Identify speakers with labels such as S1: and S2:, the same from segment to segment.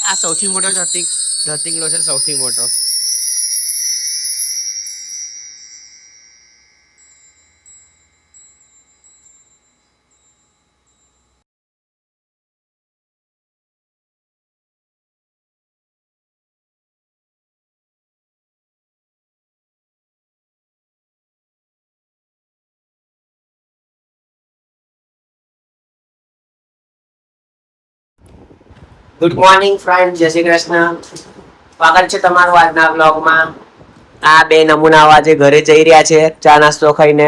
S1: આ સૌથી મોટો ધરતીકલો છે, સૌથી મોટો. ગુડ મોર્નિંગ ફ્રેન્ડ, જય શ્રી કૃષ્ણ. સ્વાગત છે તમારું આજના બ્લોગમાં. આ બે નમૂનાઓ આજે ઘરે જઈ રહ્યા છે ચા નાસ્તો ખાઈને.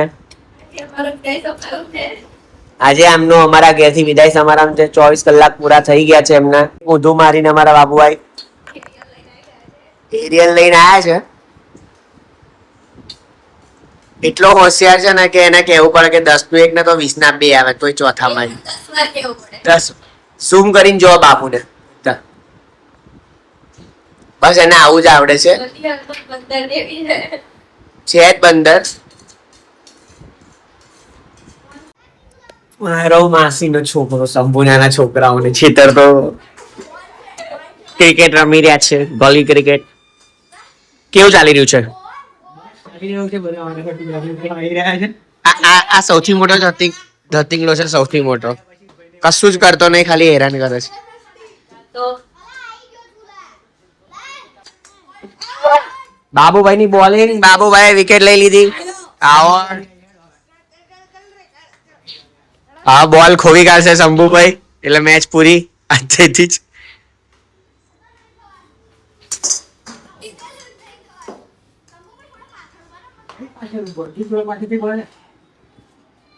S1: આજે આમનો અમારા ઘેરથી વિદાય સમારંભ છે. 24 કલાક પૂરા થઈ ગયા છે એમના. ઊંધું મારીને અમારા બાબુભાઈ એરિયલ લઈને આવ્યા છે. એટલો હોશિયાર છે ને કે એને કહેવું પડે કે 10 નું 1 ને તો 20 ના 2 આવે તોય ચોથામાં 10 ઝૂમ કરીને જો બાપુને. બસ એને આવું જ આવડે છે. છે જ બંદર. મારો માસીનો છોકરો શંભુનાના છોકરાઓને છેતર તો ક્રિકેટ રમી રહ્યા છે. ગલી ક્રિકેટ કેવું ચાલી રહ્યું છે? આ સૌથી મોટો ધરતીકલો છે, સૌથી મોટો. કશું જ કરતો નહીં, ખાલી હેરાન કરે છે. બાબુભાઈ ની બોલિંગ. બાબુભાઈ વિકેટ લઈ લીધી. આવો હા, બોલ ખોવી કાઢશે શંભુભાઈ એટલે મેચ પૂરી આજથી જ.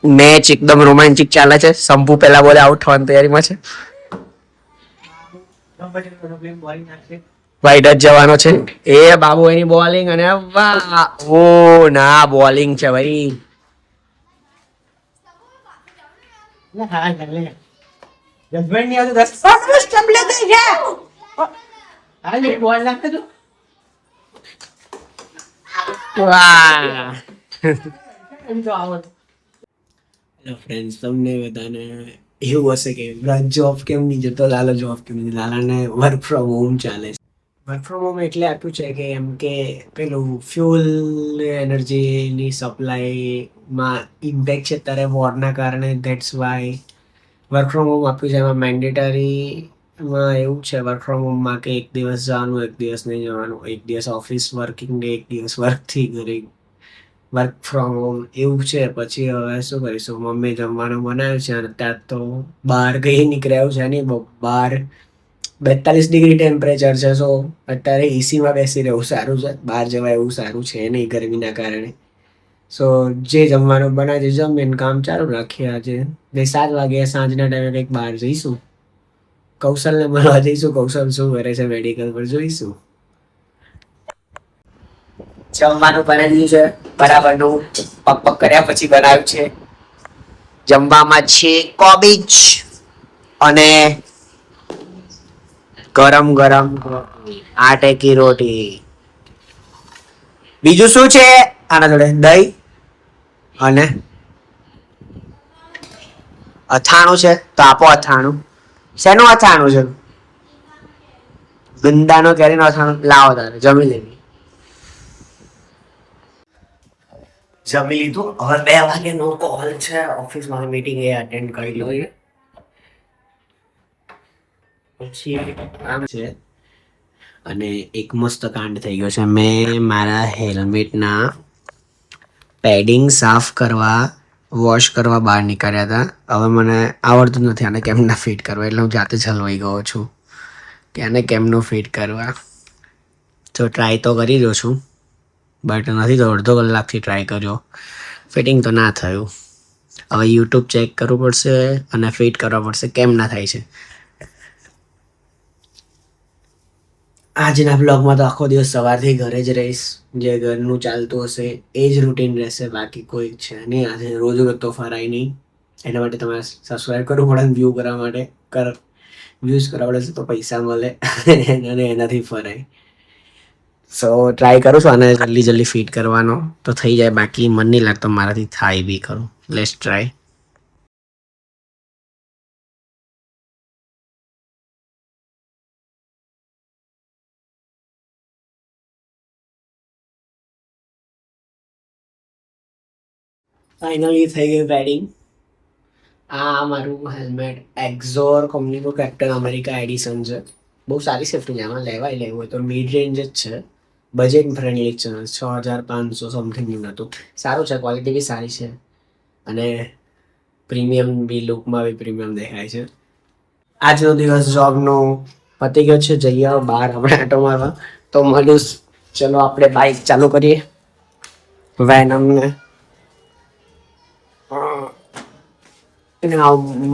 S1: મેચ એકદમ રોમાંચિક ચાલે છે. શંભુ પહેલા બોલે આઉટ થવાની તૈયારીમાં છે. વાઈડ જ જવાનો છે. એ બાબુ એની બોલિંગ અને વાહ, ઓ ના બોલિંગ છે ભાઈ. હેલો ફ્રેન્ડ્સ, તમને બધાને એવું હશે કે જોબ કેમ નહીં જતો, લાલા જોબ કેમ નહીં. લાલાને વર્ક ફ્રોમ હોમ ચાલે છે. વર્ક ફ્રોમ હોમ એટલે આટલું છે કે એમ કે પેલું ફ્યુલ એનર્જીની સપ્લાયમાં ઇમ્પેક્ટ છે ત્યારે વોરના કારણે. That's why work from home આપ્યું છે. એમાં મેન્ડેટરીમાં એવું છે વર્ક ફ્રોમ હોમમાં કે 1 દિવસ જવાનું, 1 દિવસ નહીં જવાનું, 1 દિવસ ઓફિસ વર્કિંગ ડે, 1 દિવસ વર્કથી ઘરે. વર્ક ફ્રોમ હોમ એવું છે. પછી હવે શું કરીશું? મમ્મી જમવાનું બનાવ્યું છે અને ત્યાં તો બહાર ગઈ નીકળ્યા છે નહીં. બહાર 42 ડિગ્રી ટેમ્પરેચર છે. સો અત્યારે એસીમાં બેસી રહેવું સારું છે, બહાર જવાય એવું સારું છે નહીં ગરમીના કારણે. સો જે જમવાનું બનાવી જમીને કામ ચાલુ રાખીએ. આજે 7 વાગે સાંજના ટાઈમે કંઈક બહાર જઈશું. કૌશલને મળવા જઈશું. કૌશલ શું કરે છે મેડિકલ પર જોઈશું. જમવાનું બનાવી દીધું છે બરાબરનું. પક કર્યા પછી બનાવ્યું છે. જમવામાં છે કોબીજ અને ગરમ ગરમ આટે કી રોટી. બીજું શું છે આના જોડે? દહીં અને અથાણું છે. તો આપો અથાણું. શેનું અથાણું છે? ગંદાનો કેરીનો અથાણું. લાવો તારે જમી લેવી. જમી લીધું. હવે 2 વાગ્યાનો કોલ છે ઓફિસમાં મીટિંગ, એ અટેન્ડ કરી લો. પછી કામ છે. અને એક મસ્ત કાંડ થઈ ગયો છે. મેં મારા હેલ્મેટના પેડિંગ સાફ કરવા, વોશ કરવા બહાર નીકળ્યા હતા. હવે મને આવડતું નથી આને કેમના ફિટ કરવા, એટલે હું જાતે જ હલવાઈ ગયો છું કે આને કેમનું ફિટ કરવા. તો ટ્રાય તો કરી રહ્યો છું, બટ નથી તો અડધો કલાકથી ટ્રાય કર્યો, ફિટિંગ તો ના થયું. હવે યુટ્યુબ ચેક કરવું પડશે અને ફિટ કરવા પડશે કેમ ના થાય છે. આજના બ્લોગમાં તો આખો દિવસ સવારથી ઘરે જ રહીશ. જે ઘરનું ચાલતું હશે એ જ રૂટીન રહેશે, બાકી કોઈ છે નહીં. આજે રોજ તો ફરાય નહીં. એના માટે તમારે સબસ્ક્રાઈબ કરવું પડે, વ્યૂ કરવા માટે વ્યૂઝ કરવા પડે તો પૈસા મળે અને એનાથી ફરાય. સો ટ્રાય કરું છું આને જલ્દી ફિટ કરવાનો, તો થઈ જાય. બાકી મન નહીં લાગતો મારાથી થાય બી ખરું. Let's try. ફાઇનલી થઈ ગઈ વેડિંગ. આ મારું હેલ્મેટ એક્ઝોર કંપનીનું કેપ્ટન અમેરિકા એડિશન છે. બહુ સારી સેફ્ટી છે, આમાં લેવાય લેવું હોય તો મિડ રેન્જ જ છે, બજેટ ફ્રેન્ડલી છે. 6500 સમથિંગનું હતું. સારું છે, ક્વોલિટી બી સારી છે અને પ્રીમિયમ બી લુકમાં બી પ્રીમિયમ દેખાય છે. આજનો દિવસ જોબનો પતી ગયો છે. જઈએ બહાર આપણે આટો મારવા. તો મળ્યું, ચલો આપણે બાઇક ચાલુ કરીએ. વેનમને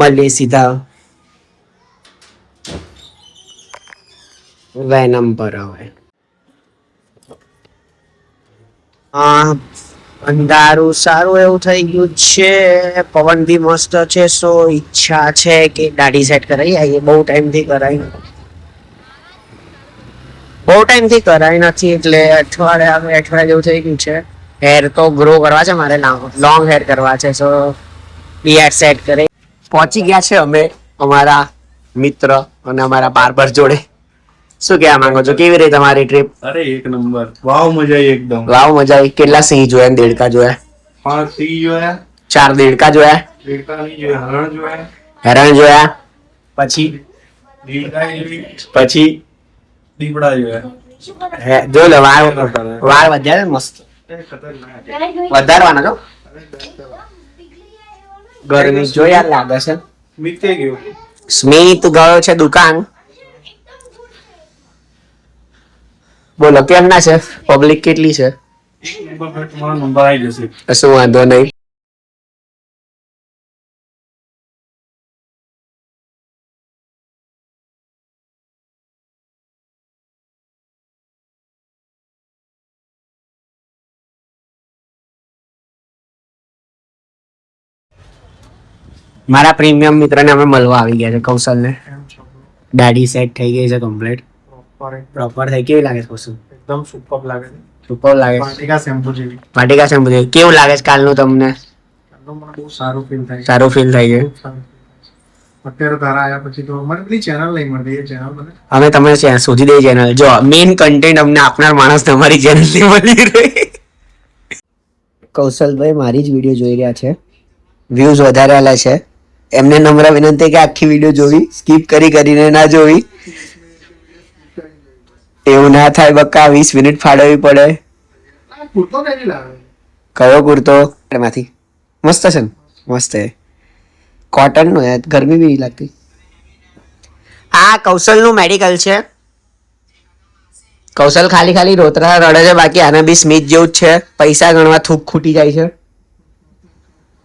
S1: મળીએ સીધા વેનમ પર. હવે અંધારું સારું એવું થઈ ગયું છે, પવન બી મસ્ત છે. સો ઈચ્છા છે કે દાઢી સેટ કરાવી આવીએ. બહુ ટાઈમથી કરાઈ નથી, એટલે અઠવાડિયા જેવું થઈ ગયું છે. હેર તો ગ્રો કરવા છે મારે, લોંગ હેર કરવા છે. સો બિયર્ડ સેટ કરે. પહોંચી ગયા છે અમે અમારા મિત્ર અને અમારા બાર્બર જોડે. શું કહેવા માંગો છો? કેવી રહી તમારી ટ્રીપ?
S2: અરે એક નંબર, વાવ મજા આવી એકદમ.
S1: વાવ મજા આવી. કેટલા સિંહ જોયા? દેડકા જોયા?
S2: 5 સિંહ જોયા,
S1: 4 દેડકા જોયા,
S2: દેડકા નહીં જોયા, હરણ જોયા,
S1: હેરણ જોયા, પછી
S2: દીપડા જોયા.
S1: જો લે વાળ વધ્યા ને મસ્ત. વધારવાના છો? ગરમી જો યાર લાગે છે.
S2: મીતે ગયો.
S1: સ્મિત ગયો છે દુકાન. બોલો કેમ ના છે? પબ્લિક કેટલી છે?
S2: તમારો નંબર આવી જશે.
S1: શું વાંધો નહીં. મારા પ્રીમિયમ મિત્રને અમે મળવા આવી ગયા છે, કૌશલને. દાઢી સેટ થઈ ગઈ છે કમ્પ્લીટ, પ્રોપર થઈ. કેવી લાગે છે કૌશલ?
S2: એકદમ સુપર લાગે છે.
S1: સુપર લાગે છે.
S2: વાટિકા શેમ્પુ જેવી.
S1: વાટિકા શેમ્પુ જેવી. કેવું લાગે છે કાલનું તમને?
S2: એકદમ મને બહુ સારું ફીલ થાય.
S1: સારું ફીલ થાય છે.
S2: અત્યારે તારા આયા પછી તો મને પેલી ચેનલ નહીં મળતી. એ ચેનલ મને
S1: અમે તમને શોધી દઈએ ચેનલ. જો મેઇન કન્ટેન્ટ અમને આપનાર માણસ તમારી ચેનલ થી મળી રહે. કૌશલભાઈ મારી જ વિડીયો જોઈ રહ્યા છે, વ્યૂઝ વધારે આલે છે. એમને નમ્ર વિનંતી કે આખી વિડીયો જોવી, સ્કીપ કરીને ના જોવી. એવું ના થાય બક્કા, 20 મિનિટ ફાળવવી પડે.
S2: કુર્તો કઈ લાવે?
S1: કયો કુર્તો? માંથી મસ્ત છે ને? મસ્ત છે. કોટન નો યાર, ગરમી બી નહીં લાગતી. આ કૌશલ નું મેડિકલ છે. કૌશલ ખાલી રોતરા રડે છે, બાકી આને બી સ્મિત જેવું જ છે. પૈસા ગણવા થૂક ખૂટી જાય છે.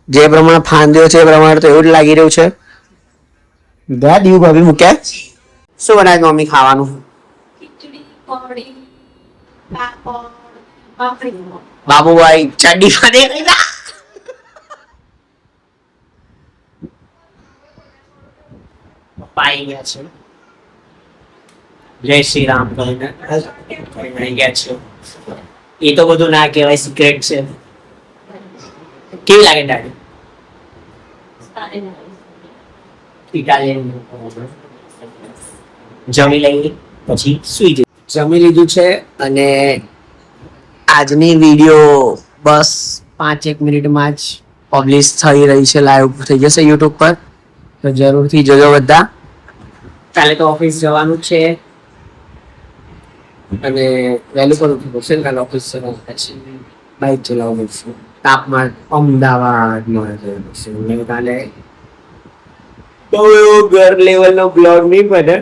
S1: જે પ્રમાણે ફાંદ્યો છે એ પ્રમાણે તો એવું જ લાગી રહ્યું છે. ગયા દીવ ભાભી મૂક્યા. શું બનાવે મમ્મી ખાવાનું? બાબુભાઈ ચડ્ડીમાં દેખાય. પાઈ ગયા છે. જય શ્રી રામ કહીને ગયા છે. એ તો બધું ના કહેવાય, સિક્રેટ છે. કેવી લાગે દાઢી? ઇટાલિયન. જમી લઈએ પછી સુઈ જઈએ. જમી લીધું છે અને આજની વિડીયો બસ 5-1 મિનિટમાં જ પબ્લિશ થઈ રહી છે, લાઈવ થઈ જશે યુટ્યુબ પર. તો જરૂરથી જોજો બધા. કાલે તો ઓફિસ જવાનું છે અને વહેલું પણ ઉઠવું પડશે ને. કાલે ઓફિસ જવાનું છે, બાઇક ચલાવવું પડશે. તાપમાન અમદાવાદમાં છે કાલે. બહુ એવો ઘર લેવલનો બ્લોગ નહીં બને.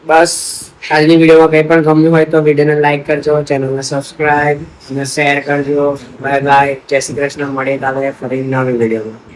S1: બસ આજની વિડીયોમાં કંઈ પણ ગમ્યું હોય તો વિડીયોને લાઈક કરજો, ચેનલને સબસ્ક્રાઈબ અને શેર કરજો. બાય બાય, જય શ્રી કૃષ્ણ. મળીએ કાલે ફરી નવી વિડીયોમાં.